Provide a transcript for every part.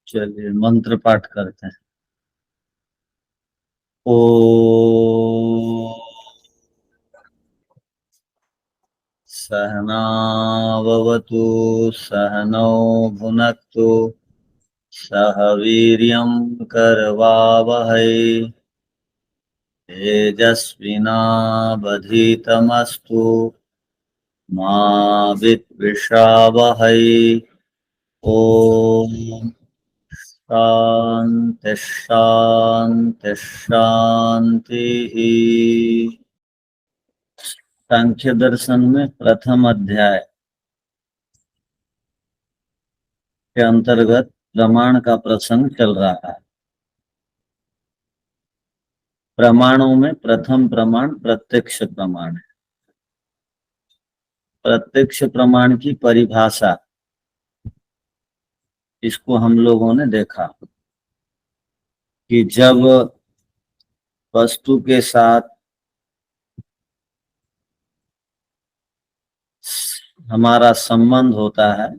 चलिए मंत्र पाठ करते हैं। ओ सहनावतु सहनौ भुनक्तु सह वीर्यं करवावहै तेजस्विनावधीतमस्तु मा विद्विषावहै। ओम शांति शांति शांति। सांख्य दर्शन में प्रथम अध्याय के अंतर्गत प्रमाण का प्रसंग चल रहा है। प्रमाणों में प्रथम प्रमाण प्रत्यक्ष प्रमाण है। प्रत्यक्ष प्रमाण की परिभाषा इसको हम लोगों ने देखा कि जब वस्तु के साथ हमारा संबंध होता है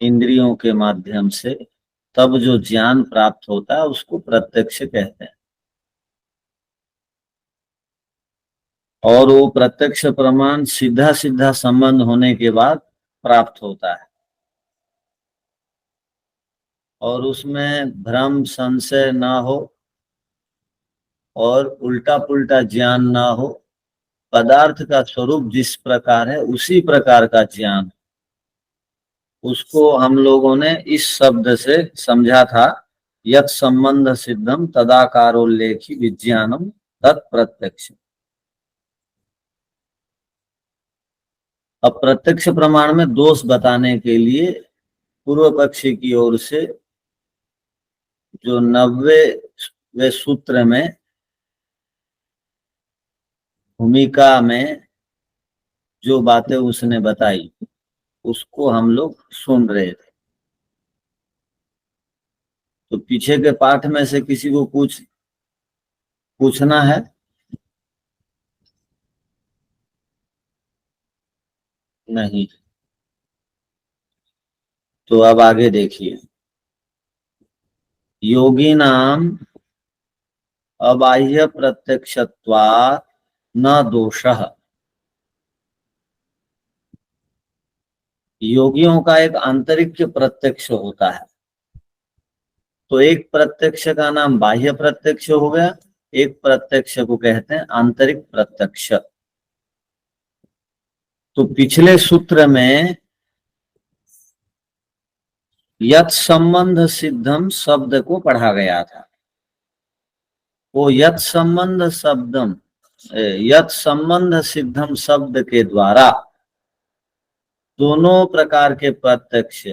इंद्रियों के माध्यम से, तब जो ज्ञान प्राप्त होता है उसको प्रत्यक्ष कहते हैं। और वो प्रत्यक्ष प्रमाण सीधा सीधा संबंध होने के बाद प्राप्त होता है और उसमें भ्रम संशय ना हो और उल्टा पुल्टा ज्ञान ना हो। पदार्थ का स्वरूप जिस प्रकार है उसी प्रकार का ज्ञान, उसको हम लोगों ने इस शब्द से समझा था, यत् संबंध सिद्धम तदाकारोल्लेखी विज्ञानम तत्प्रत्यक्ष। अब प्रत्यक्ष प्रमाण में दोष बताने के लिए पूर्व पक्षी की ओर से जो 90वें सूत्र में भूमिका में जो बातें उसने बताई उसको हम लोग सुन रहे थे। तो पीछे के पाठ में से किसी को कुछ पूछना है? नहीं। तो अब आगे देखिए। योगी नाम अबाह्य प्रत्यक्षत्वात् न दोषः। योगियों का एक आंतरिक प्रत्यक्ष होता है। तो एक प्रत्यक्ष का नाम बाह्य प्रत्यक्ष हो गया, एक प्रत्यक्ष को कहते हैं आंतरिक प्रत्यक्ष। तो पिछले सूत्र में यत् संबंध सिद्धम शब्द को पढ़ा गया था। वो यत् संबंध शब्दम यत् संबंध सिद्धम शब्द के द्वारा दोनों प्रकार के प्रत्यक्ष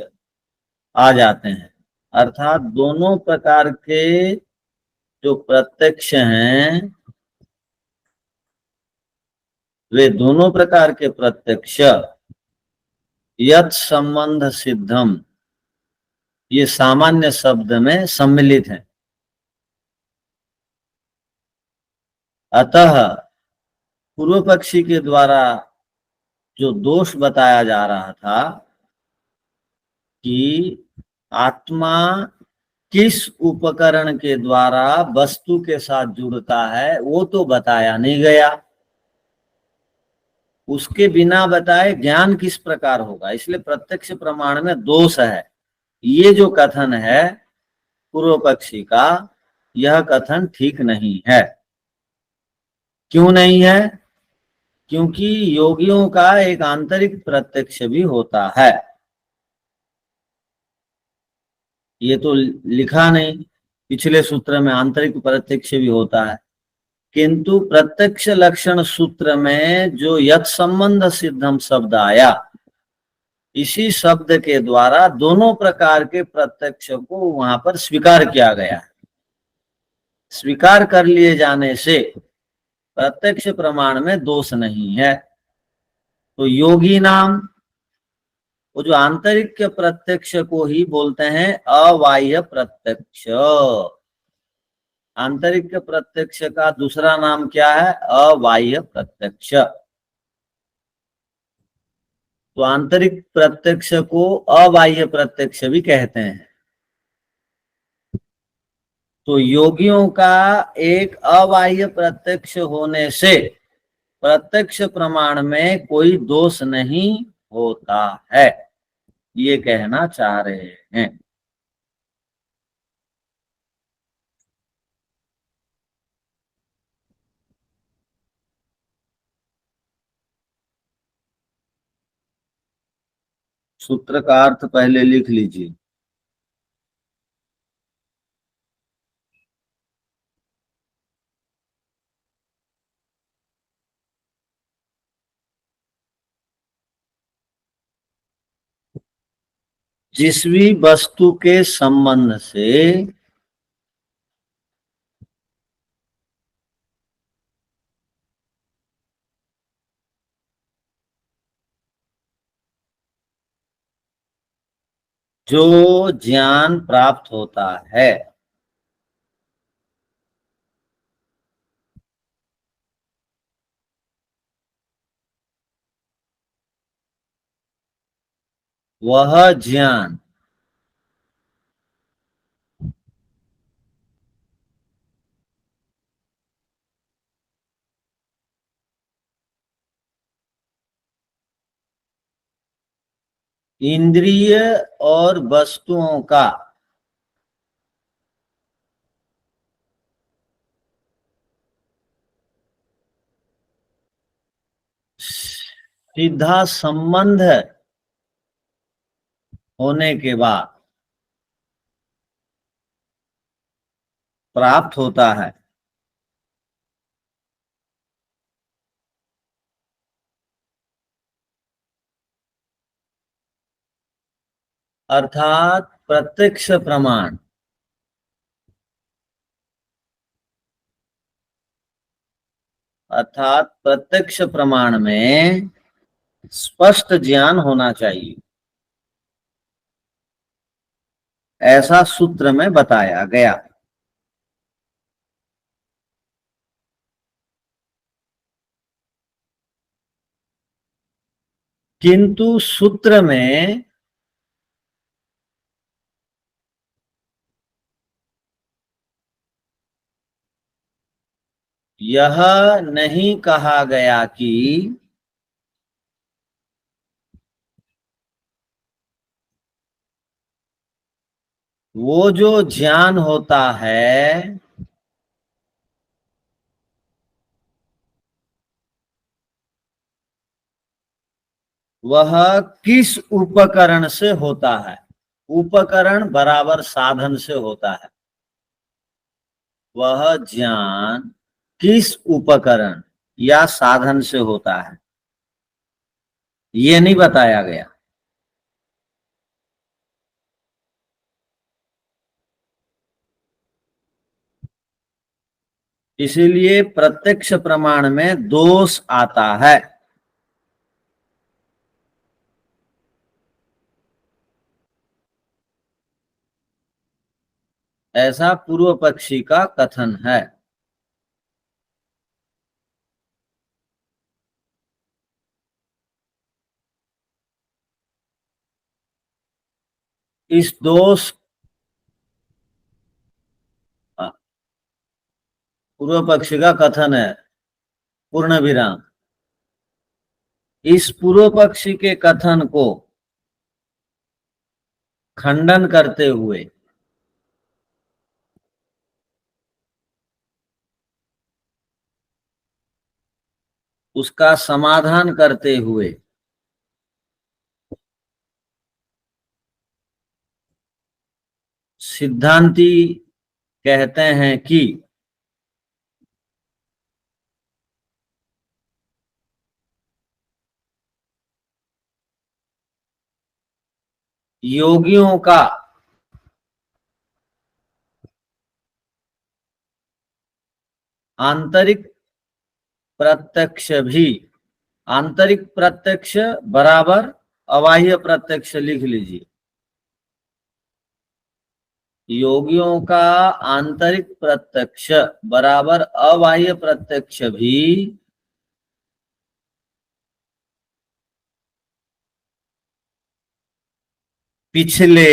आ जाते हैं। अर्थात दोनों प्रकार के जो प्रत्यक्ष हैं वे दोनों प्रकार के प्रत्यक्ष यत् संबंध सिद्धम ये सामान्य शब्द में सम्मिलित हैं। अतः पूर्व पक्षी के द्वारा जो दोष बताया जा रहा था कि आत्मा किस उपकरण के द्वारा वस्तु के साथ जुड़ता है वो तो बताया नहीं गया। उसके बिना बताए ज्ञान किस प्रकार होगा, इसलिए प्रत्यक्ष प्रमाण में दोष है। ये जो कथन है पूर्व पक्षी का, यह कथन ठीक नहीं है। क्यों नहीं है? क्योंकि योगियों का एक आंतरिक प्रत्यक्ष भी होता है। ये तो लिखा नहीं पिछले सूत्र में आंतरिक प्रत्यक्ष भी होता है, किंतु प्रत्यक्ष लक्षण सूत्र में जो यत् संबंध सिद्धम शब्द आया, इसी शब्द के द्वारा दोनों प्रकार के प्रत्यक्ष को वहां पर स्वीकार किया गया है। स्वीकार कर लिए जाने से प्रत्यक्ष प्रमाण में दोष नहीं है। तो योगी नाम, वो जो आंतरिक के प्रत्यक्ष को ही बोलते हैं अबाह्य प्रत्यक्ष। आंतरिक के प्रत्यक्ष का दूसरा नाम क्या है? अबाह्य प्रत्यक्ष। तो आंतरिक प्रत्यक्ष को अबाह्य प्रत्यक्ष भी कहते हैं। तो योगियों का एक अबाह्य प्रत्यक्ष होने से प्रत्यक्ष प्रमाण में कोई दोष नहीं होता है, ये कहना चाह रहे हैं। सूत्र का अर्थ पहले लिख लीजिए। जिस भी वस्तु के संबंध से जो ज्ञान प्राप्त होता है, वह ज्ञान इंद्रिय और वस्तुओं का सीधा संबंध होने के बाद प्राप्त होता है। अर्थात प्रत्यक्ष प्रमाण, अर्थात प्रत्यक्ष प्रमाण में स्पष्ट ज्ञान होना चाहिए, ऐसा सूत्र में बताया गया। किंतु सूत्र में यह नहीं कहा गया कि वो जो ज्ञान होता है वह किस उपकरण से होता है। उपकरण बराबर साधन से होता है। वह ज्ञान किस उपकरण या साधन से होता है, ये नहीं बताया गया। इसीलिए प्रत्यक्ष प्रमाण में दोष आता है। ऐसा पूर्व पक्षी का कथन है। इस दोष, पूर्व पक्षी का कथन है, पूर्ण विराम। इस पूर्व पक्षी के कथन को खंडन करते हुए उसका समाधान करते हुए सिद्धांती कहते हैं कि योगियों का आंतरिक प्रत्यक्ष भी, आंतरिक प्रत्यक्ष बराबर अबाह्य प्रत्यक्ष लिख लीजिए। योगियों का आंतरिक प्रत्यक्ष बराबर अबाह्य प्रत्यक्ष भी पिछले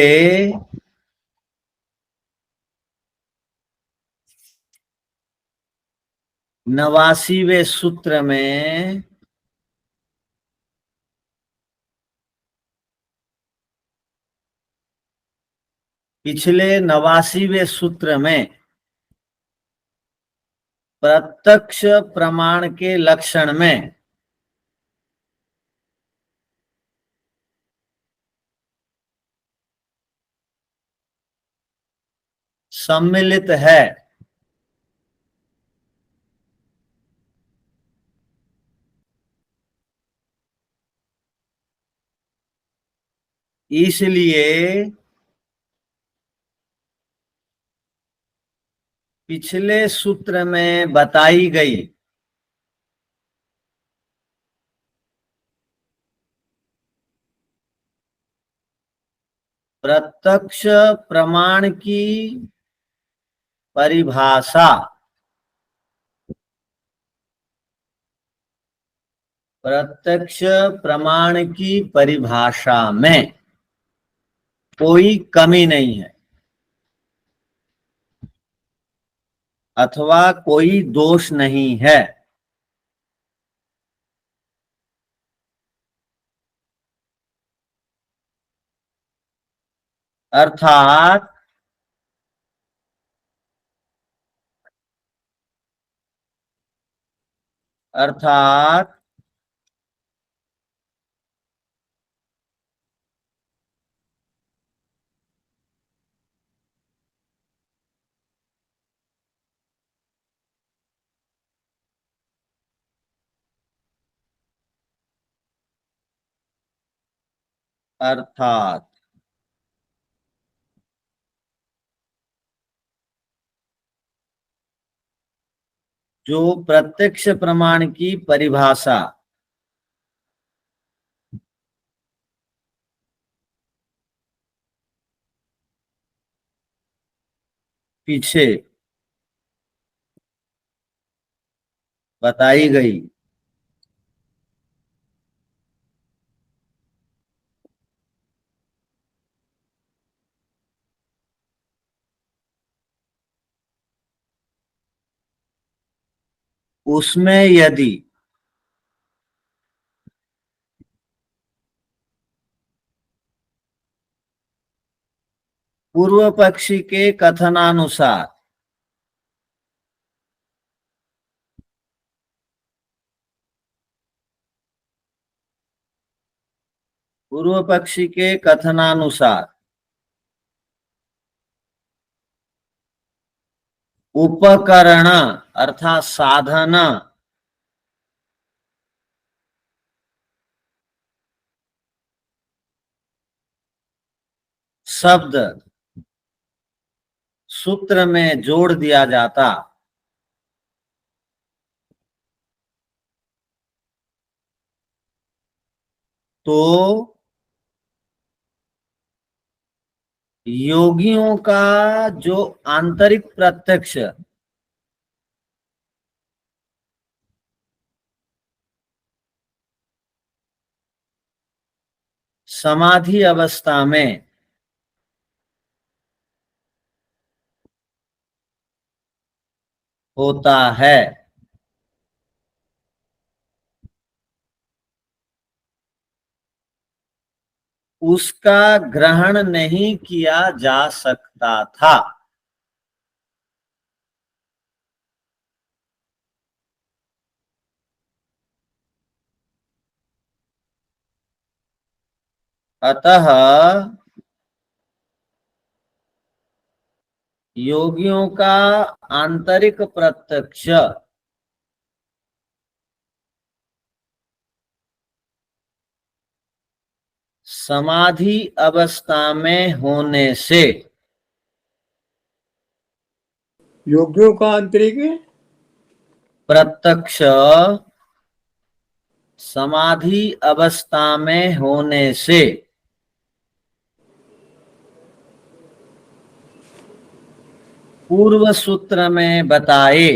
89वें सूत्र में पिछले 89वें सूत्र में प्रत्यक्ष प्रमाण के लक्षण में सम्मिलित है। इसलिए पिछले सूत्र में बताई गई प्रत्यक्ष प्रमाण की परिभाषा प्रत्यक्ष प्रमाण की परिभाषा में कोई कमी नहीं है अथवा कोई दोष नहीं है। अर्थात अर्थात अर्थात जो प्रत्यक्ष प्रमाण की परिभाषा पीछे बताई गई उसमें यदि पूर्व पक्षी के कथनानुसार पूर्व पक्षी के कथनानुसार उपकरण अर्थात साधन शब्द सूत्र में जोड़ दिया जाता तो योगियों का जो आंतरिक प्रत्यक्ष समाधि अवस्था में होता है उसका ग्रहण नहीं किया जा सकता था। अतः योगियों का आंतरिक प्रत्यक्ष समाधि अवस्था में होने से योगियों का आंतरिक प्रत्यक्ष समाधि अवस्था में होने से पूर्व सूत्र में बताए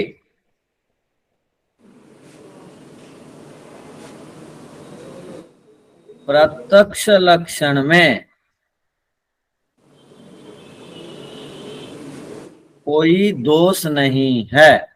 प्रत्यक्ष लक्षण में कोई दोष नहीं है।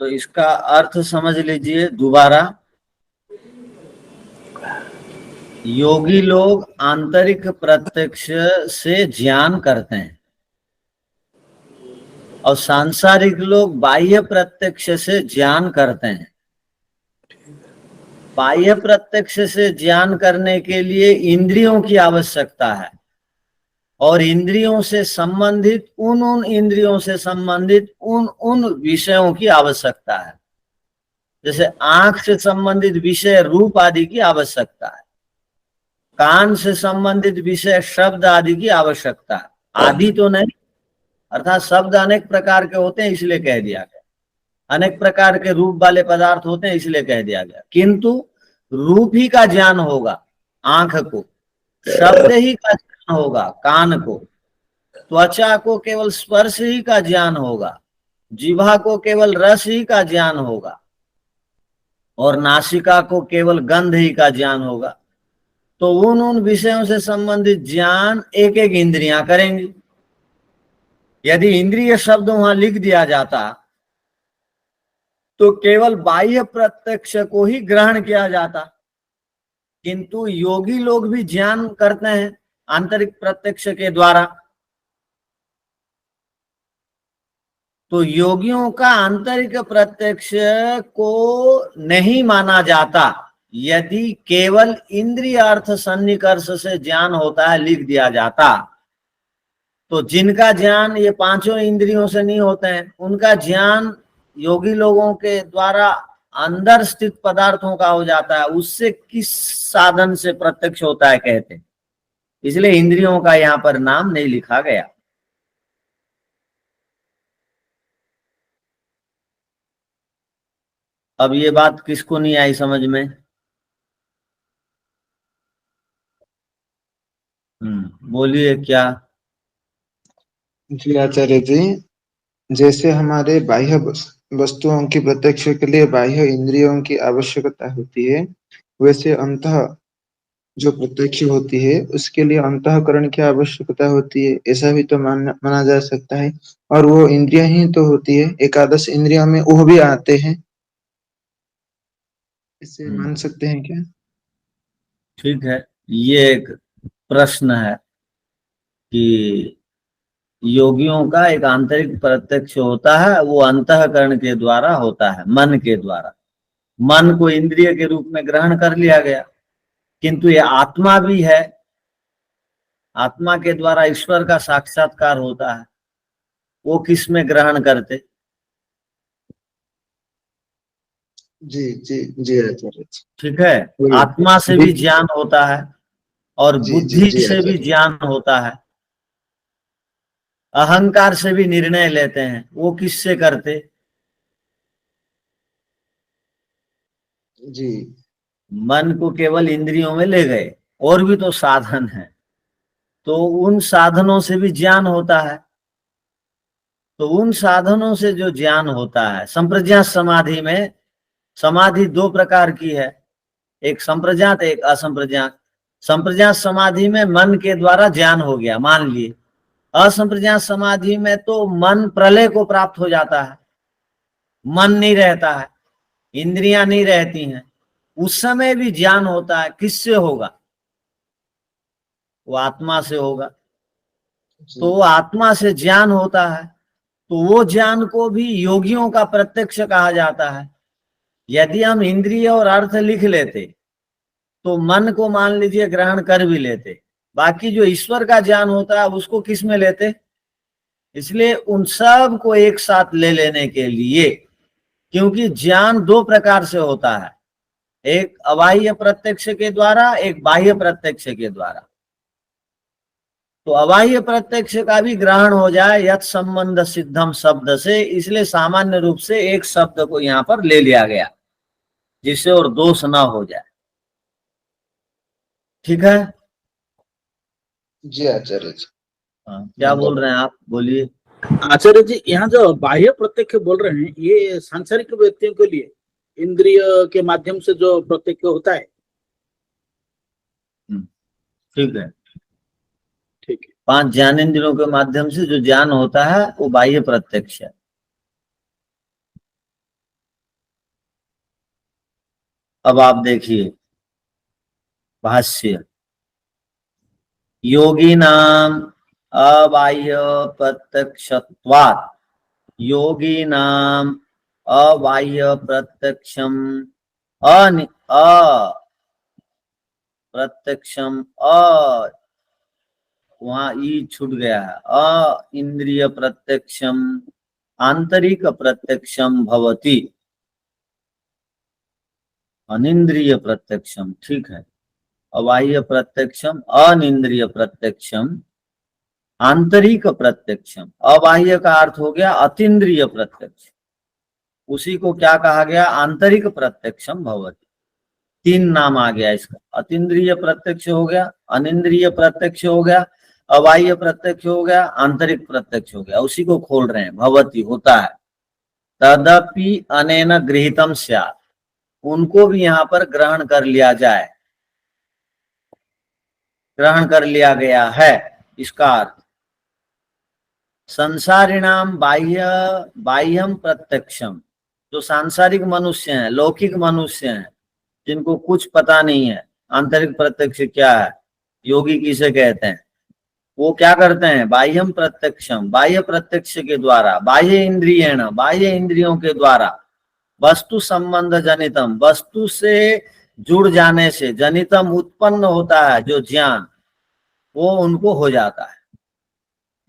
तो इसका अर्थ समझ लीजिए दोबारा। योगी लोग आंतरिक प्रत्यक्ष से ज्ञान करते हैं और सांसारिक लोग बाह्य प्रत्यक्ष से ज्ञान करते हैं। बाह्य प्रत्यक्ष से ज्ञान करने के लिए इंद्रियों की आवश्यकता है और इंद्रियों से संबंधित उन इंद्रियों से संबंधित उन विषयों की आवश्यकता है। जैसे आंख से संबंधित विषय रूप आदि की आवश्यकता है, कान से संबंधित विषय शब्द आदि की आवश्यकता है। आदि तो नहीं, अर्थात शब्द अनेक प्रकार के होते हैं इसलिए कह दिया गया, अनेक प्रकार के रूप वाले पदार्थ होते हैं इसलिए कह दिया गया। किंतु रूप ही का ज्ञान होगा आंख को, शब्द ही का ज्ञान होगा कान को, त्वचा को केवल स्पर्श ही का ज्ञान होगा, जिह्वा को केवल रस ही का ज्ञान होगा और नासिका को केवल गंध ही का ज्ञान होगा। तो उन विषयों से संबंधित ज्ञान एक एक इंद्रियां करेंगी। यदि इंद्रिय शब्द वहां लिख दिया जाता तो केवल बाह्य प्रत्यक्ष को ही ग्रहण किया जाता, किंतु योगी लोग भी ज्ञान करते हैं आंतरिक प्रत्यक्ष के द्वारा। तो योगियों का आंतरिक प्रत्यक्ष को नहीं माना जाता यदि केवल इंद्रिय अर्थ सन्निकर्ष से ज्ञान होता है, लिख दिया जाता। तो जिनका ज्ञान ये पांचों इंद्रियों से नहीं होते हैं, उनका ज्ञान योगी लोगों के द्वारा अंदर स्थित पदार्थों का हो जाता है। उससे किस साधन से प्रत्यक्ष होता है कहते, इसलिए इंद्रियों का यहाँ पर नाम नहीं लिखा गया। अब ये बात किसको नहीं आई समझ में? बोलिए क्या? जी आचार्य जी, जैसे हमारे बाह्य वस्तुओं की प्रत्यक्ष के लिए बाह्य इंद्रियों की आवश्यकता होती है, वैसे अंतः जो प्रत्यक्ष होती है उसके लिए अंतःकरण की आवश्यकता होती है, ऐसा भी तो माना जा सकता है। और वो इंद्रियां ही तो होती है, एकादश इंद्रियों में वो भी आते हैं, इसे मान सकते हैं क्या? ठीक है, ये एक प्रश्न है कि योगियों का एक आंतरिक प्रत्यक्ष होता है, वो अंतःकरण के द्वारा होता है, मन के द्वारा। मन को इंद्रिय के रूप में ग्रहण कर लिया गया, किंतु ये आत्मा भी है, आत्मा के द्वारा ईश्वर का साक्षात्कार होता है। वो किस में ग्रहण करते? जी जी जी आचार्य जी। ठीक है, आत्मा से भी ज्ञान होता है और जी जी बुद्धि जी से भी ज्ञान होता है, अहंकार से भी निर्णय लेते हैं। वो किससे करते? जी। मन को केवल इंद्रियों में ले गए, और भी तो साधन है, तो उन साधनों से भी ज्ञान होता है। तो उन साधनों से जो ज्ञान होता है, संप्रज्ञात समाधि में, समाधि दो प्रकार की है, एक संप्रज्ञात एक असंप्रज्ञात। संप्रज्ञात समाधि में मन के द्वारा ज्ञान हो गया मान लिए। असंप्रज्ञात समाधि में तो मन प्रलय को प्राप्त हो जाता है, मन नहीं रहता है, इंद्रियां नहीं रहती हैं, उस समय भी ज्ञान होता है। किससे होगा? वो आत्मा से होगा। तो आत्मा से ज्ञान होता है, तो वो ज्ञान को भी योगियों का प्रत्यक्ष कहा जाता है। यदि हम इंद्रिय और अर्थ लिख लेते तो मन को मान लीजिए ग्रहण कर भी लेते, बाकी जो ईश्वर का ज्ञान होता है उसको किस में लेते? इसलिए उन सब को एक साथ ले लेने के लिए, क्योंकि ज्ञान दो प्रकार से होता है, एक अबाह्य प्रत्यक्ष के द्वारा, एक बाह्य प्रत्यक्ष के द्वारा। तो अबाह्य प्रत्यक्ष का भी ग्रहण हो जाए यत् संबंध सिद्धम शब्द से, इसलिए सामान्य रूप से एक शब्द को यहां पर ले लिया गया जिससे और दोष ना हो जाए। ठीक है। जी आचार्य जी। हाँ, क्या बोल रहे हैं आप, बोलिए। आचार्य जी, यहाँ जो बाह्य प्रत्यक्ष बोल रहे हैं ये सांसारिक व्यक्तियों के लिए इंद्रिय के माध्यम से जो प्रत्यक्ष होता है। ठीक है। ठीक है। 5 ज्ञानेंद्रियों के माध्यम से जो ज्ञान होता है वो बाह्य प्रत्यक्ष है। अब आप देखिए भाष्य, योगी नाम अबाह्य प्रत्यक्षत्वात्, योगी नाम अबाह्य प्रत्यक्षम अप्रत्यक्षम वहां ई छूट गया है, इंद्रिय प्रत्यक्षम आंतरिक प्रत्यक्षम भवति, अनिंद्रिय प्रत्यक्षम। ठीक है। अबाह्य प्रत्यक्षम अनिंद्रिय प्रत्यक्षम आंतरिक प्रत्यक्षम। अबाह्य का अर्थ हो गया अतीन्द्रिय प्रत्यक्ष, उसी को क्या कहा गया, आंतरिक प्रत्यक्षम भवति। 3 नाम आ गया इसका, अतीन्द्रिय प्रत्यक्ष हो गया, अनिंद्रिय प्रत्यक्ष हो गया, अबाह्य प्रत्यक्ष हो गया, आंतरिक प्रत्यक्ष हो गया। उसी को खोल रहे हैं, भवति होता है। तदपि अनेन गृहीतम स्यात्, उनको भी यहां पर ग्रहण कर लिया जाए, ग्रहण कर लिया गया है। इसका अर्थ संसारिणाम बाह्यम प्रत्यक्षम, जो सांसारिक मनुष्य हैं, लौकिक मनुष्य हैं, जिनको कुछ पता नहीं है आंतरिक प्रत्यक्ष क्या है, योगी किसे कहते हैं, वो क्या करते हैं, बाह्यम प्रत्यक्षम, बाह्य प्रत्यक्ष के द्वारा, बाह्य इंद्रियेण, बाह्य इंद्रियों के द्वारा, वस्तु संबंध जनितम, वस्तु से जुड़ जाने से जनितम उत्पन्न होता है जो ज्ञान, वो उनको हो जाता है।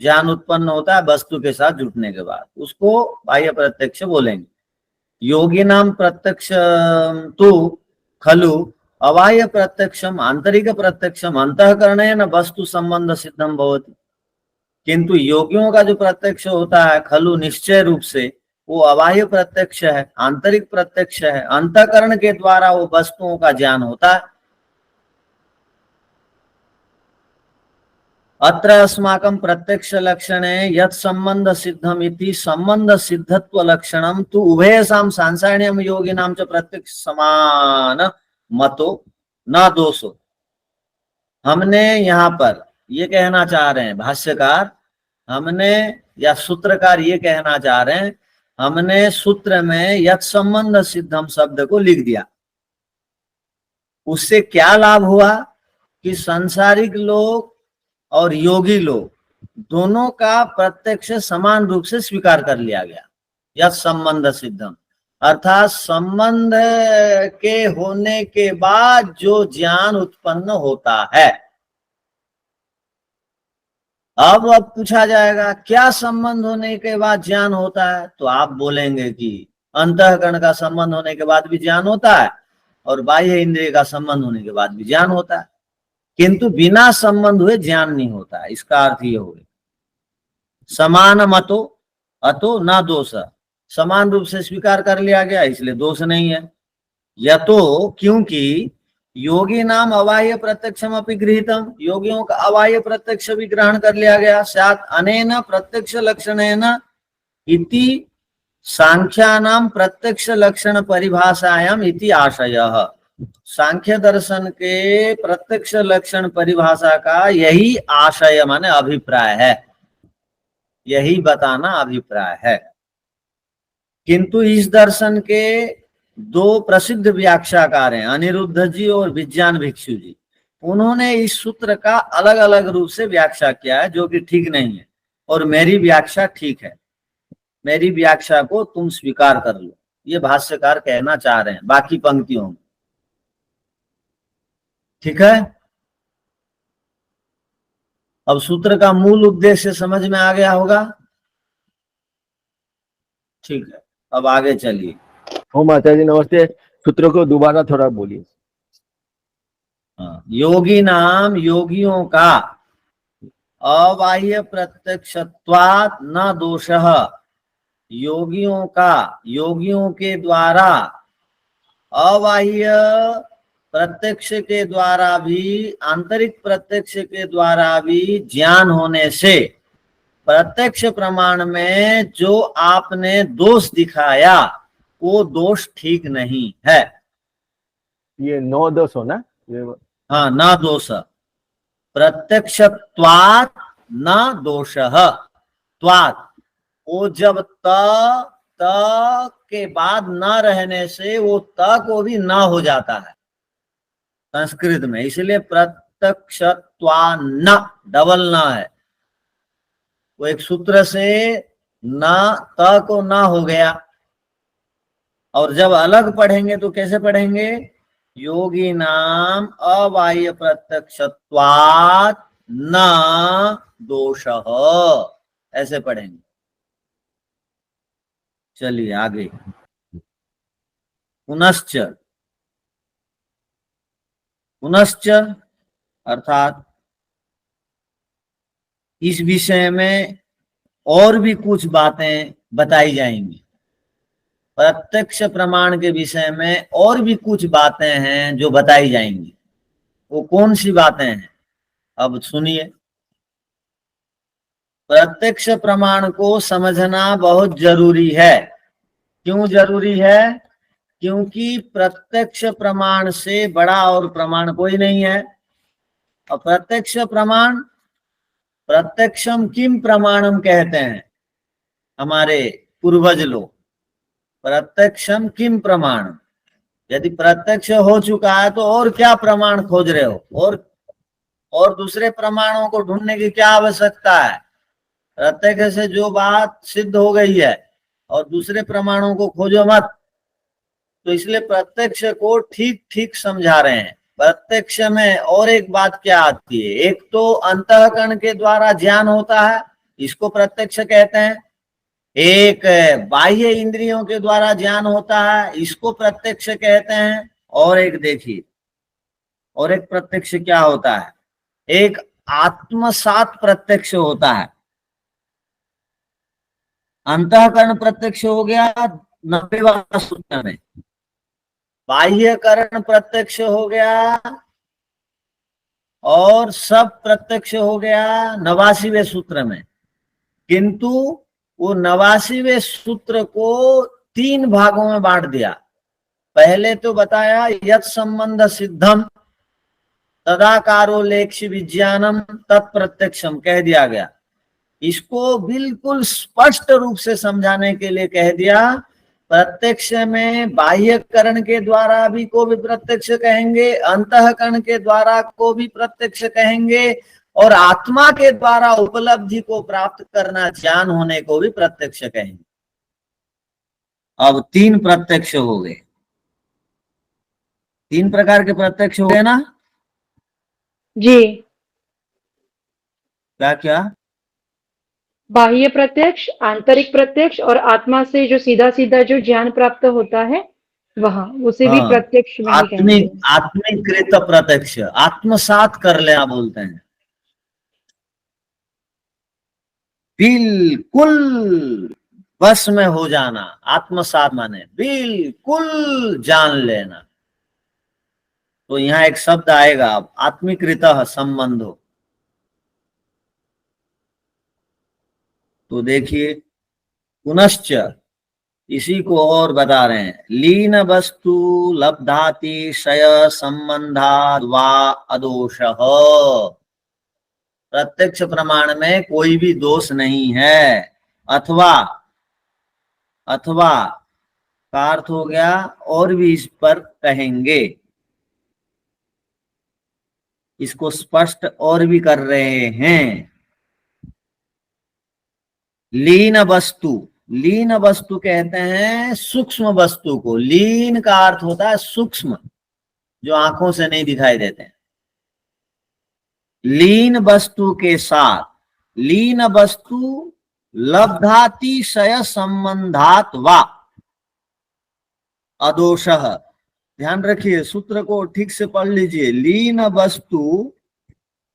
ज्ञान उत्पन्न होता है वस्तु के साथ जुटने के बाद, उसको बाह्य प्रत्यक्ष बोलेंगे। योगी नाम प्रत्यक्ष तो खलु अबाह्य प्रत्यक्षम आंतरिक प्रत्यक्षम अंतःकरणेन वस्तु संबंध सिद्धम भवति, किंतु योगियों का जो प्रत्यक्ष होता है खलु निश्चय रूप से वो अबाह्य प्रत्यक्ष है, आंतरिक प्रत्यक्ष है, अंतःकरण के द्वारा वो वस्तुओं का ज्ञान होता है। अत्र अस्माकं प्रत्यक्ष लक्षणे यत् संबंध सिद्धम इति संबंध सिद्धत्व लक्षणम तु उभयसाम सांसारिण्यम योगिनाम च प्रत्यक्ष समान मतो न दोषो। हमने यहाँ पर ये कहना चाह रहे हैं भाष्यकार, हमने या सूत्रकार ये कहना चाह रहे हैं, हमने सूत्र में यत् संबंध सिद्धम शब्द को लिख दिया। उससे क्या लाभ हुआ कि सांसारिक लोग और योगी लोग दोनों का प्रत्यक्ष समान रूप से स्वीकार कर लिया गया। यह संबंध सिद्धम अर्थात संबंध के होने के बाद जो ज्ञान उत्पन्न होता है। अब पूछा जाएगा क्या संबंध होने के बाद ज्ञान होता है, तो आप बोलेंगे कि अंतःकरण का संबंध होने के बाद भी ज्ञान होता है और बाह्य इंद्रिय का संबंध होने के बाद भी ज्ञान होता है, किंतु बिना संबंध हुए ज्ञान नहीं होता है। इसका अर्थ ये हो गया समान मतो अतो न दोष, समान रूप से स्वीकार कर लिया गया इसलिए दोष नहीं है। या तो क्योंकि योगी नाम अबाह्य प्रत्यक्षम अपि गृहीतम, योगियों का अबाह्य प्रत्यक्ष भी ग्रहण कर लिया गया। स्यात् अनेन प्रत्यक्ष लक्षणेन इति सांख्यानाम प्रत्यक्ष लक्षण परिभाषायाम इति आशयः, सांख्य दर्शन के प्रत्यक्ष लक्षण परिभाषा का यही आशय माने अभिप्राय है, यही बताना अभिप्राय है। किंतु इस दर्शन के 2 प्रसिद्ध व्याख्याकार हैं, अनिरुद्ध जी और विज्ञान भिक्षु जी। उन्होंने इस सूत्र का अलग अलग रूप से व्याख्या किया है जो कि ठीक नहीं है, और मेरी व्याख्या ठीक है। मेरी व्याख्या को तुम स्वीकार कर लो, ये भाष्यकार कहना चाह रहे हैं बाकी पंक्तियों में। ठीक है। अब सूत्र का मूल उद्देश्य समझ में आ गया होगा। ठीक है, अब आगे चलिए। ओम माता जी नमस्ते, सूत्र को दोबारा थोड़ा बोलिए। योगी नाम योगियों का अबाह्य प्रत्यक्षत्वात् न दोषः, योगियों के द्वारा अबाह्य प्रत्यक्ष के द्वारा भी, आंतरिक प्रत्यक्ष के द्वारा भी ज्ञान होने से प्रत्यक्ष प्रमाण में जो आपने दोष दिखाया वो दोष ठीक नहीं है। ये 9 दोष हो ना ये। हाँ, न दोष, प्रत्यक्षत्वात् न दोषः, त्वात् वो जब त के बाद न रहने से वो त को भी न हो जाता है संस्कृत में, इसलिए प्रत्यक्षत्वान्न डबल न है। वो एक सूत्र से न त को न हो गया, और जब अलग पढ़ेंगे तो कैसे पढ़ेंगे? योगी नाम अबाह्य प्रत्यक्षत्वात् न दोषः, ऐसे पढ़ेंगे। चलिए आगे। पुनश्च, पुनश्च अर्थात इस विषय में और भी कुछ बातें बताई जाएंगी। प्रत्यक्ष प्रमाण के विषय में और भी कुछ बातें हैं जो बताई जाएंगी। वो कौन सी बातें हैं अब सुनिए। प्रत्यक्ष प्रमाण को समझना बहुत जरूरी है। क्यों जरूरी है? क्योंकि प्रत्यक्ष प्रमाण से बड़ा और प्रमाण कोई नहीं है। और प्रत्यक्ष प्रमाण, प्रत्यक्षम किम प्रमाणम कहते हैं हमारे पूर्वज लोग। प्रत्यक्षम किम प्रमाण, यदि प्रत्यक्ष हो चुका है तो और क्या प्रमाण खोज रहे हो? और दूसरे प्रमाणों को ढूंढने की क्या आवश्यकता है? प्रत्यक्ष से जो बात सिद्ध हो गई है और दूसरे प्रमाणों को खोजो मत। तो इसलिए प्रत्यक्ष को ठीक ठीक समझा रहे हैं। प्रत्यक्ष में और एक बात क्या आती है? एक तो अंतःकरण के द्वारा ज्ञान होता है, इसको प्रत्यक्ष कहते हैं। एक बाह्य इंद्रियों के द्वारा ज्ञान होता है, इसको प्रत्यक्ष कहते हैं। और एक देखिए, और एक प्रत्यक्ष क्या होता है? एक आत्मसात प्रत्यक्ष होता है। अंतःकरण प्रत्यक्ष हो गया 90वां सूत्र में, बाह्यकरण प्रत्यक्ष हो गया और सब प्रत्यक्ष हो गया 89वें सूत्र में। किंतु वो 89वें सूत्र को 3 भागों में बांट दिया। पहले तो बताया यत् संबंध सिद्धम तदाकारो लेक्ष्य विज्ञानम तत्प्रत्यक्षम कह दिया गया। इसको बिल्कुल स्पष्ट रूप से समझाने के लिए कह दिया, प्रत्यक्ष में बाह्यकरण के द्वारा भी को भी प्रत्यक्ष कहेंगे, अंतःकरण के द्वारा को भी प्रत्यक्ष कहेंगे, और आत्मा के द्वारा उपलब्धि को प्राप्त करना, ज्ञान होने को भी प्रत्यक्ष कहेंगे। अब 3 प्रत्यक्ष हो गए। 3 प्रकार के प्रत्यक्ष हो गए ना जी। क्या क्या? बाह्य प्रत्यक्ष, आंतरिक प्रत्यक्ष और आत्मा से जो सीधा सीधा जो ज्ञान प्राप्त होता है वहां, उसे भी हाँ, प्रत्यक्ष में ही कहेंगे। आत्मिकृत प्रत्यक्ष, आत्मसात कर लेना बोलते हैं। बिल्कुल बस में हो जाना, आत्मसात माने बिल्कुल जान लेना। तो यहाँ एक शब्द आएगा आत्मिकृत संबंधो। तो देखिए, पुनश्च इसी को और बता रहे हैं। लीन वस्तु लब्धातिशय संबंधात् वा अदोषः। प्रत्यक्ष प्रमाण में कोई भी दोष नहीं है। अथवा का अर्थ हो गया और भी इस पर कहेंगे, इसको स्पष्ट और भी कर रहे हैं। लीन वस्तु, लीन वस्तु कहते हैं सूक्ष्म वस्तु को। लीन का अर्थ होता है सूक्ष्म, जो आंखों से नहीं दिखाई देते हैं। लीन वस्तु के साथ, लीन वस्तु लब्धातिशय संबंधात वा अदोषः। ध्यान रखिए, सूत्र को ठीक से पढ़ लीजिए। लीन वस्तु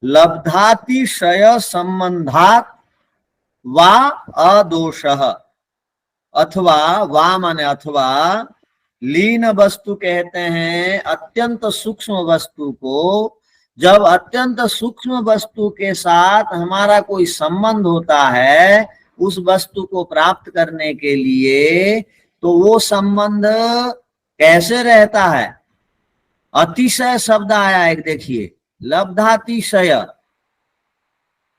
लब्धातिशय संबंधात वा अदोषः, अथवा वा माने अथवा, लीन वस्तु कहते हैं अत्यंत सूक्ष्म वस्तु को। जब अत्यंत सूक्ष्म वस्तु के साथ हमारा कोई संबंध होता है उस वस्तु को प्राप्त करने के लिए, तो वो संबंध कैसे रहता है? अतिशय शब्द आया एक, देखिए, लब्धातिशय,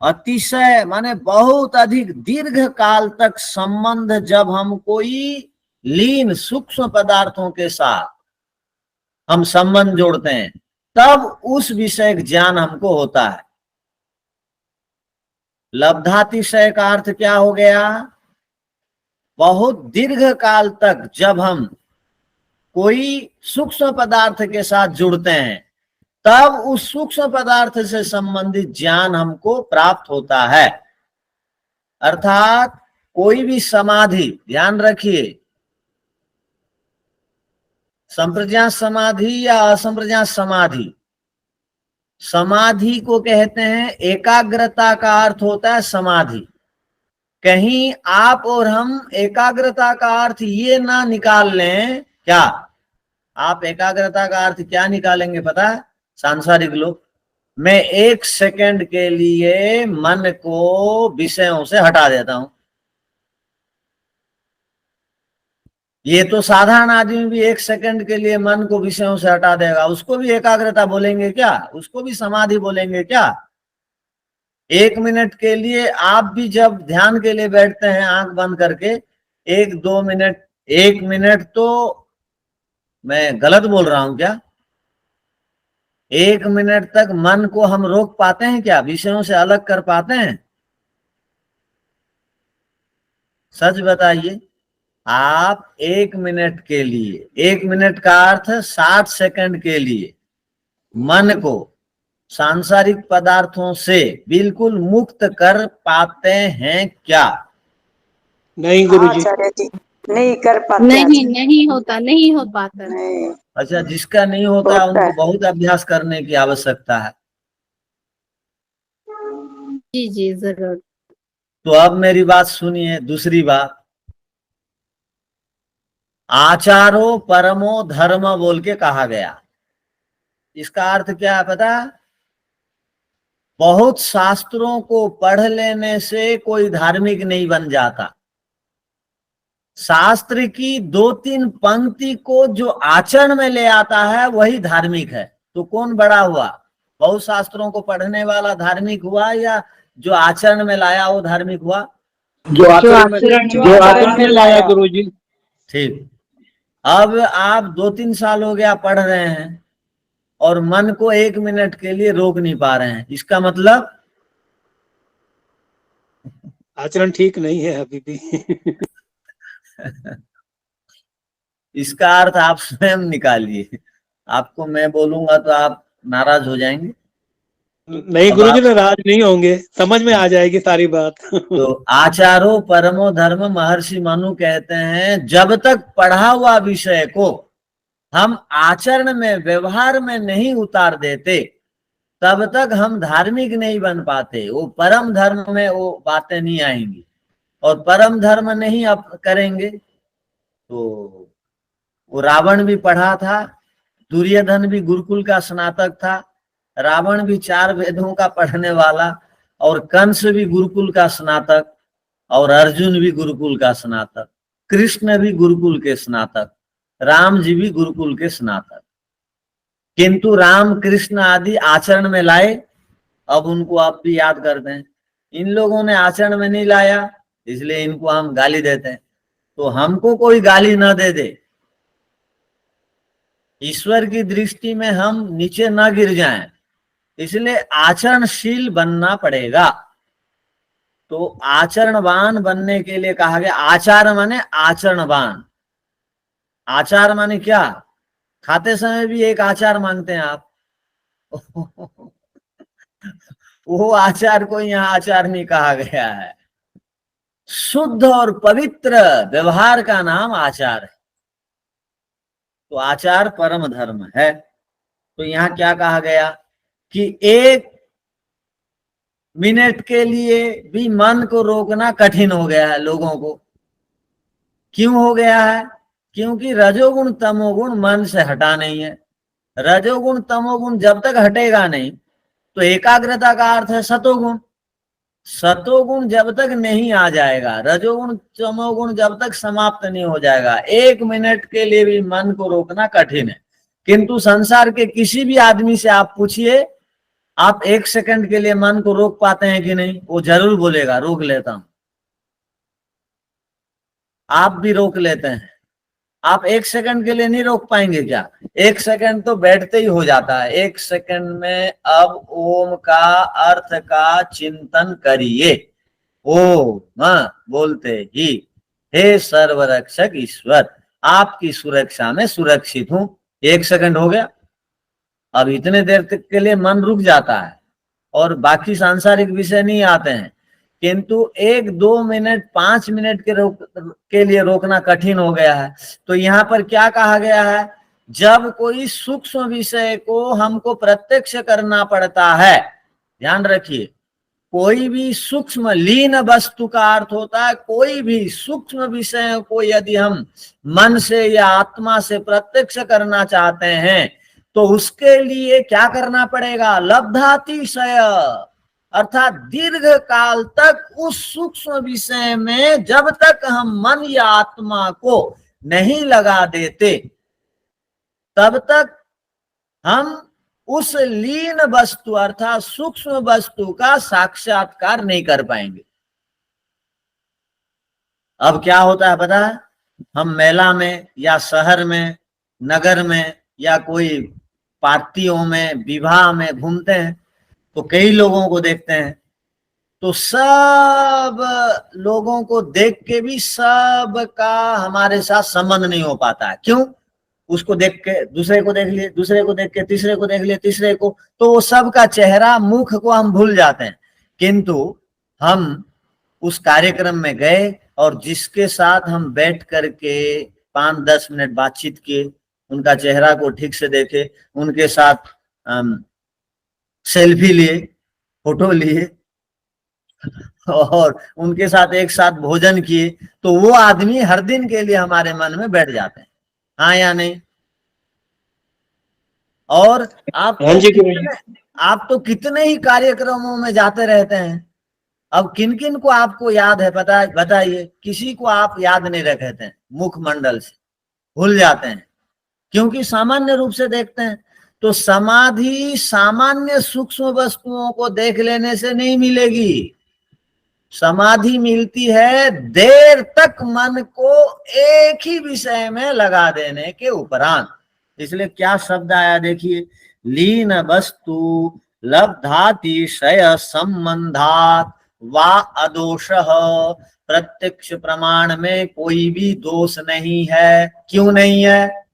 अतिशय माने बहुत अधिक दीर्घ काल तक संबंध जब हम कोई लीन सूक्ष्म पदार्थों के साथ हम संबंध जोड़ते हैं तब उस विषय ज्ञान हमको होता है। लब्धातिशय का अर्थ क्या हो गया? बहुत दीर्घ काल तक जब हम कोई सूक्ष्म पदार्थ के साथ जुड़ते हैं तब उस सूक्ष्म पदार्थ से संबंधित ज्ञान हमको प्राप्त होता है। अर्थात कोई भी समाधि, ध्यान रखिए, संप्रज्ञात समाधि या असंप्रज्ञात समाधि, समाधि को कहते हैं एकाग्रता का अर्थ होता है समाधि। कहीं आप और हम एकाग्रता का अर्थ ये ना निकाल लें, क्या आप एकाग्रता का अर्थ क्या निकालेंगे पता है? सांसारिक लोग, मैं 1 सेकंड के लिए मन को विषयों से हटा देता हूं। ये तो साधारण आदमी भी 1 सेकंड के लिए मन को विषयों से हटा देगा, उसको भी एकाग्रता बोलेंगे क्या? उसको भी समाधि बोलेंगे क्या? 1 मिनट के लिए आप भी जब ध्यान के लिए बैठते हैं आंख बंद करके, 1-2 मिनट, 1 मिनट, तो मैं गलत बोल रहा हूं क्या? 1 मिनट तक मन को हम रोक पाते हैं क्या? विषयों से अलग कर पाते हैं? सच बताइए। आप 1 मिनट के लिए, 1 मिनट का अर्थ 60 सेकंड के लिए मन को सांसारिक पदार्थों से बिल्कुल मुक्त कर पाते हैं क्या? नहीं गुरुजी, आचार्य जी नहीं कर पाते। नहीं होता, नहीं हो पाता। नहीं। अच्छा, जिसका नहीं होता होता उनको है। बहुत अभ्यास करने की आवश्यकता है। जी जी जरूर। तो अब मेरी बात सुनिए। दूसरी बात, आचारो परमो धर्म बोल के कहा गया। इसका अर्थ क्या है पता? बहुत शास्त्रों को पढ़ लेने से कोई धार्मिक नहीं बन जाता। शास्त्र की 2-3 पंक्ति को जो आचरण में ले आता है वही धार्मिक है। तो कौन बड़ा हुआ? बहुत शास्त्रों को पढ़ने वाला धार्मिक हुआ या जो आचरण में लाया वो धार्मिक हुआ? जो आचरण में लाया गुरुजी। ठीक। अब आप 2-3 साल हो गया पढ़ रहे हैं और मन को 1 मिनट के लिए रोक नहीं पा रहे हैं, इसका मतलब आचरण ठीक नहीं है अभी भी। इसका अर्थ आप स्वयं निकालिए। आपको मैं बोलूंगा तो आप नाराज हो जाएंगे। नहीं गुरुजी, नाराज नहीं होंगे, समझ में आ जाएगी सारी बात। तो आचारो परमो धर्म, महर्षि मनु कहते हैं जब तक पढ़ा हुआ विषय को हम आचरण में, व्यवहार में नहीं उतार देते तब तक हम धार्मिक नहीं बन पाते। वो परम धर्म में वो बातें नहीं आएंगी, और परम धर्म नहीं अब करेंगे तो वो रावण भी पढ़ा था, दुर्योधन भी गुरुकुल का स्नातक था, रावण भी 4 वेदों का पढ़ने वाला, और कंस भी गुरुकुल का स्नातक, और अर्जुन भी गुरुकुल का स्नातक, कृष्ण भी गुरुकुल के स्नातक, राम जी भी गुरुकुल के स्नातक। किंतु राम कृष्ण आदि आचरण में लाए। अब उनको आप भी याद करते हैं। इन लोगों ने आचरण में नहीं लाया, इसलिए इनको हम गाली देते हैं। तो हमको कोई गाली न दे दे, ईश्वर की दृष्टि में हम नीचे न गिर जाएं, इसलिए आचरणशील बनना पड़ेगा। तो आचरणवान बनने के लिए कहा गया। आचार माने आचरणवान। आचार माने क्या? खाते समय भी एक आचार मांगते हैं आप। वो आचार को यहाँ आचार नहीं कहा गया है। शुद्ध और पवित्र व्यवहार का नाम आचार है। तो आचार परम धर्म है। तो यहाँ क्या कहा गया कि एक मिनट के लिए भी मन को रोकना कठिन हो गया है लोगों को। क्यों हो गया है? क्योंकि रजोगुण तमोगुण मन से हटा नहीं है। रजोगुण तमोगुण जब तक हटेगा नहीं तो एकाग्रता का अर्थ है सतोगुण। सतोगुण जब तक नहीं आ जाएगा, रजोगुण तमोगुण जब तक समाप्त नहीं हो जाएगा, 1 मिनट के लिए भी मन को रोकना कठिन है। किंतु संसार के किसी भी आदमी से आप पूछिए, आप 1 सेकंड के लिए मन को रोक पाते हैं कि नहीं? वो जरूर बोलेगा रोक लेता हूं। आप भी रोक लेते हैं। आप 1 सेकंड के लिए नहीं रोक पाएंगे क्या? 1 सेकंड तो बैठते ही हो जाता है। 1 सेकंड में अब ओम का अर्थ का चिंतन करिए। ओम बोलते ही हे सर्वरक्षक ईश्वर, आपकी सुरक्षा में सुरक्षित हूं। 1 सेकंड हो गया। अब इतने देर तक के लिए मन रुक जाता है और बाकी सांसारिक विषय नहीं आते हैं। किंतु 1, 2 मिनट, 5 मिनट के लिए रोकना कठिन हो गया है। तो यहाँ पर क्या कहा गया है? जब कोई सूक्ष्म विषय को हमको प्रत्यक्ष करना पड़ता है, ध्यान रखिए, कोई भी सूक्ष्म लीन वस्तु का अर्थ होता है कोई भी सूक्ष्म विषय को यदि हम मन से या आत्मा से प्रत्यक्ष करना चाहते हैं तो उसके लिए क्या करना पड़ेगा? लब्धातिशय, अर्थात दीर्घ काल तक उस सूक्ष्म विषय में जब तक हम मन या आत्मा को नहीं लगा देते तब तक हम उस लीन वस्तु अर्थात सूक्ष्म वस्तु का साक्षात्कार नहीं कर पाएंगे। अब क्या होता है पता है? हम मेला में या शहर में, नगर में या कोई पार्टियों में, विवाह में घूमते हैं तो कई लोगों को देखते हैं, तो सब लोगों को देख के भी सब का हमारे साथ संबंध नहीं हो पाता है। क्यों? उसको देख के दूसरे को देख लिए, दूसरे को देख के तीसरे को देख लिए, तीसरे को, तो वो सब का चेहरा, मुख को हम भूल जाते हैं। किंतु हम उस कार्यक्रम में गए और जिसके साथ हम बैठ करके 5-10 मिनट बातचीत किए, उनका चेहरा को ठीक से देखे, उनके साथ सेल्फी लिए, फोटो लिए और उनके साथ एक साथ भोजन किए, तो वो आदमी हर दिन के लिए हमारे मन में बैठ जाते हैं। हाँ या नहीं? और आप तो कितने ही कार्यक्रमों में जाते रहते हैं। अब किन किन को आपको याद है पता बताइए? किसी को आप याद नहीं रखते हैं, मुखमंडल से भूल जाते हैं, क्योंकि सामान्य रूप से देखते हैं। तो समाधि सामान्य सूक्ष्म वस्तुओं को देख लेने से नहीं मिलेगी। समाधि मिलती है देर तक मन को एक ही विषय में लगा देने के उपरांत। इसलिए क्या शब्द आया देखिए, लीन वस्तु लब्धातिशय संबंधात वा अदोषः। प्रत्यक्ष प्रमाण में कोई भी दोष नहीं है। क्यों नहीं है?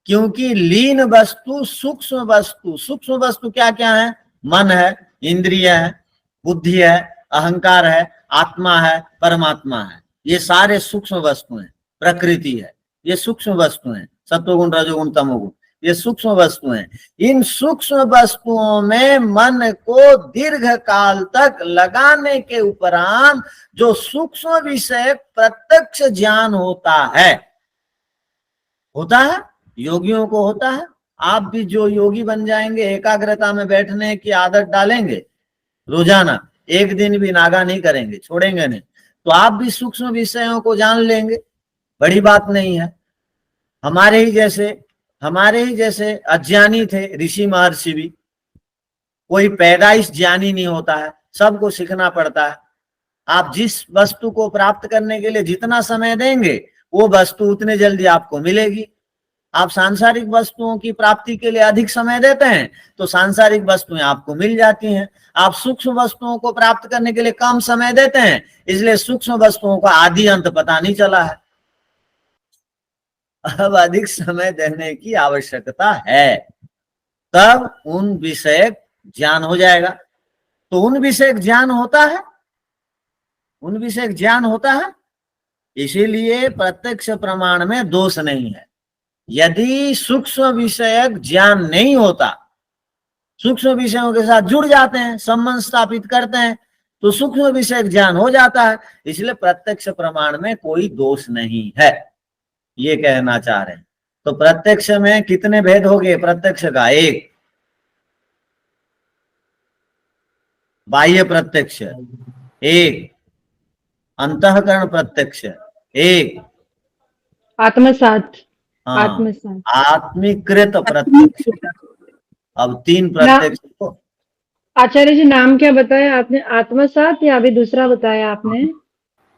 क्योंकि लीन वस्तु सूक्ष्म वस्तु, सूक्ष्म वस्तु क्या क्या है? मन है, इंद्रिय है, बुद्धि है, अहंकार है, आत्मा है, परमात्मा है। ये सारे सूक्ष्म वस्तु हैं। प्रकृति है, ये सूक्ष्म वस्तु हैं। सत्वगुण, रजोगुण, तमोगुण, ये सूक्ष्म वस्तु हैं। इन सूक्ष्म वस्तुओं में मन को दीर्घ काल तक लगाने के उपरांत जो सूक्ष्म विषय प्रत्यक्ष ज्ञान होता है, योगियों को होता है। आप भी जो योगी बन जाएंगे, एकाग्रता में बैठने की आदत डालेंगे, रोजाना एक दिन भी नागा नहीं करेंगे, छोड़ेंगे नहीं, तो आप भी सूक्ष्म विषयों को जान लेंगे। बड़ी बात नहीं है। हमारे ही जैसे अज्ञानी थे ऋषि महर्षि भी। कोई पैदाइश ज्ञानी नहीं होता है, सबको सीखना पड़ता है। आप जिस वस्तु को प्राप्त करने के लिए जितना समय देंगे वो वस्तु उतने जल्दी आपको मिलेगी। आप सांसारिक वस्तुओं की प्राप्ति के लिए अधिक समय देते हैं तो सांसारिक वस्तुएं आपको मिल जाती हैं। आप सूक्ष्म वस्तुओं को प्राप्त करने के लिए कम समय देते हैं, इसलिए सूक्ष्म वस्तुओं का आदि अंत पता नहीं चला है। अब अधिक समय देने की आवश्यकता है, तब उन विषय ज्ञान हो जाएगा। तो उन विषय ज्ञान होता है, इसीलिए प्रत्यक्ष प्रमाण में दोष नहीं है। यदि सूक्ष्म विषयक ज्ञान नहीं होता सूक्ष्म विषयों के साथ जुड़ जाते हैं, संबंध स्थापित करते हैं, तो सूक्ष्म विषय ज्ञान हो जाता है। इसलिए प्रत्यक्ष प्रमाण में कोई दोष नहीं है, ये कहना चाह रहे हैं। तो प्रत्यक्ष में कितने भेद हो गए? प्रत्यक्ष का एक, बाह्य प्रत्यक्ष एक, अंतःकरण प्रत्यक्ष एक, आत्मसात, हाँ, आत्मसात। आत्मीकृत प्रत्यक्ष। अब 3 प्रत्यक्ष को आचार्य जी नाम क्या बताया आपने? आत्मसात या अभी दूसरा बताया आपने?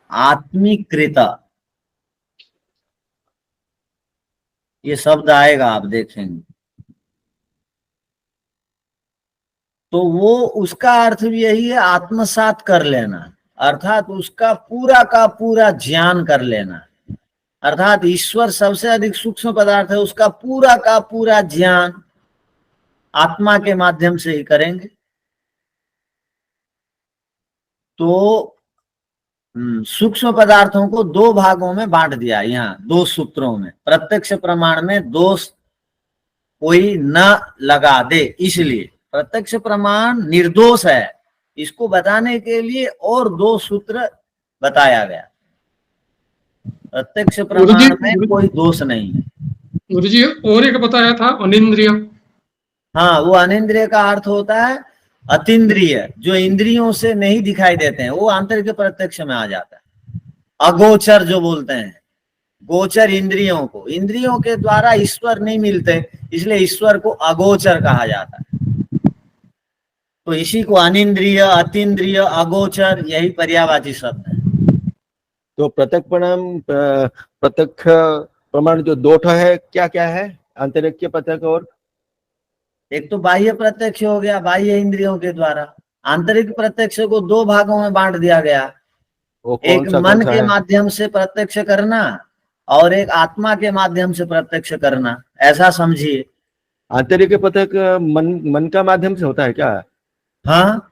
आत्मीकृत, ये शब्द आएगा, आप देखेंगे। तो वो उसका अर्थ भी यही है, आत्मसात कर लेना, अर्थात उसका पूरा का पूरा ज्ञान कर लेना। अर्थात ईश्वर सबसे अधिक सूक्ष्म पदार्थ है, उसका पूरा का पूरा ज्ञान आत्मा के माध्यम से ही करेंगे। तो सूक्ष्म पदार्थों को 2 भागों में बांट दिया, यहाँ 2 सूत्रों में। प्रत्यक्ष प्रमाण में दोष कोई न लगा दे, इसलिए प्रत्यक्ष प्रमाण निर्दोष है, इसको बताने के लिए और 2 सूत्र बताया गया। प्रत्यक्ष प्रमाण में कोई दोष नहीं है। गुरुजी और एक बताया था अनिंद्रिय। हाँ, वो अनिंद्रिय का अर्थ होता है अतीन्द्रिय, जो इंद्रियों से नहीं दिखाई देते हैं, वो आंतरिक प्रत्यक्ष में आ जाता है। अगोचर जो बोलते हैं, गोचर इंद्रियों को, इंद्रियों के द्वारा ईश्वर नहीं मिलते, इसलिए ईश्वर को अगोचर कहा जाता है। तो इसी को अनिंद्रिय, अतीन्द्रिय, अगोचर, यही पर्यायवाची शब्द है। तो प्रत्यक्ष प्रमाण जो 2 है, क्या क्या है? आंतरिक के प्रत्यक्ष और एक तो बाह्य प्रत्यक्ष हो गया, बाह्य इंद्रियों के द्वारा। आंतरिक प्रत्यक्ष को 2 भागों में बांट दिया गया, वो एक मन के माध्यम से प्रत्यक्ष करना और एक आत्मा के माध्यम से प्रत्यक्ष करना, ऐसा समझिए। आंतरिक प्रत्यक्ष मन का माध्यम से होता है क्या? हाँ,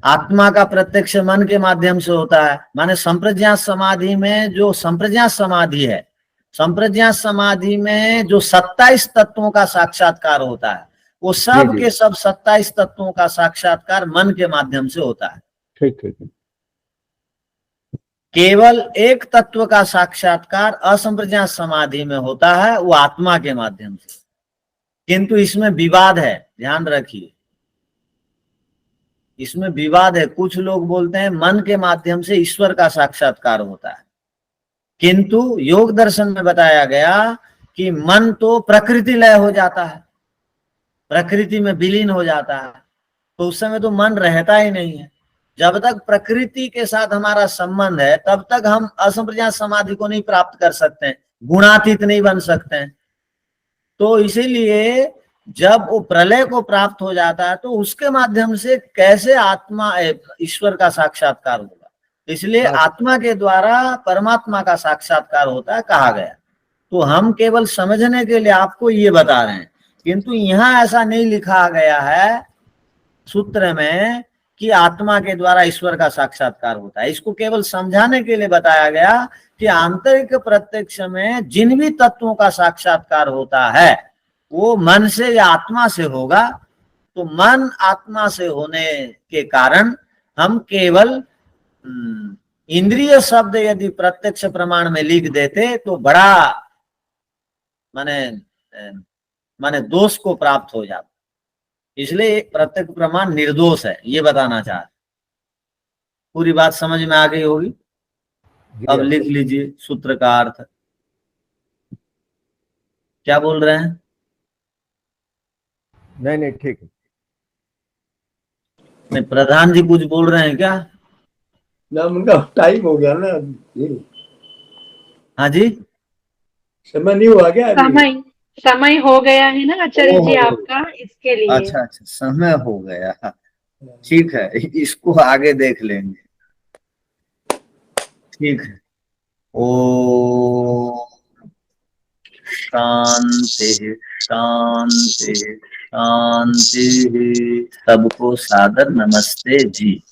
आत्मा का प्रत्यक्ष मन के माध्यम से होता है। माने संप्रज्ञात समाधि में जो संप्रज्ञात समाधि है, संप्रज्ञात समाधि में जो 27 तत्वों का साक्षात्कार होता है, वो सब के सब 27 तत्वों का साक्षात्कार मन के माध्यम से होता है। ठीक ठीक। केवल एक तत्व का साक्षात्कार असंप्रज्ञात समाधि में होता है, वो आत्मा के माध्यम से। किंतु इसमें विवाद है, ध्यान रखिए, इसमें विवाद है। कुछ लोग बोलते हैं मन के माध्यम से ईश्वर का साक्षात्कार होता है, किंतु योग दर्शन में बताया गया कि मन तो प्रकृति लय हो जाता है, प्रकृति में विलीन हो जाता है, तो उस समय तो मन रहता ही नहीं है। जब तक प्रकृति के साथ हमारा संबंध है, तब तक हम असंप्रज्ञात समाधि को नहीं प्राप्त कर सकते हैं, गुणातीत नहीं बन सकते हैं। तो इसीलिए जब वो प्रलय को प्राप्त हो जाता है, तो उसके माध्यम से कैसे आत्मा ईश्वर का साक्षात्कार होगा, इसलिए आत्मा के द्वारा परमात्मा का साक्षात्कार होता है, कहा गया। तो हम केवल समझने के लिए आपको ये बता रहे हैं, किंतु यहाँ ऐसा नहीं लिखा गया है सूत्र में कि आत्मा के द्वारा ईश्वर का साक्षात्कार होता है। इसको केवल समझाने के लिए बताया गया कि आंतरिक प्रत्यक्ष में जिन भी तत्वों का साक्षात्कार होता है वो मन से या आत्मा से होगा। तो मन आत्मा से होने के कारण हम केवल इंद्रिय शब्द यदि प्रत्यक्ष प्रमाण में लिख देते तो बड़ा माने दोष को प्राप्त हो जाता। इसलिए प्रत्यक्ष प्रमाण निर्दोष है, ये बताना चाह रहे। पूरी बात समझ में आ गई होगी। अब लिख लीजिए सूत्र का अर्थ। क्या बोल रहे हैं? नहीं ठीक है। नहीं, प्रधान जी कुछ बोल रहे हैं क्या? ना, उनका टाइम हो गया ना। हाँ जी, समय नहीं हुआ क्या? समय हो गया है ना आचार्य जी आपका, इसके लिए। अच्छा, समय हो गया, ठीक है, इसको आगे देख लेंगे। ठीक है। ओ शांति शांति शांति। सबको सादर नमस्ते जी।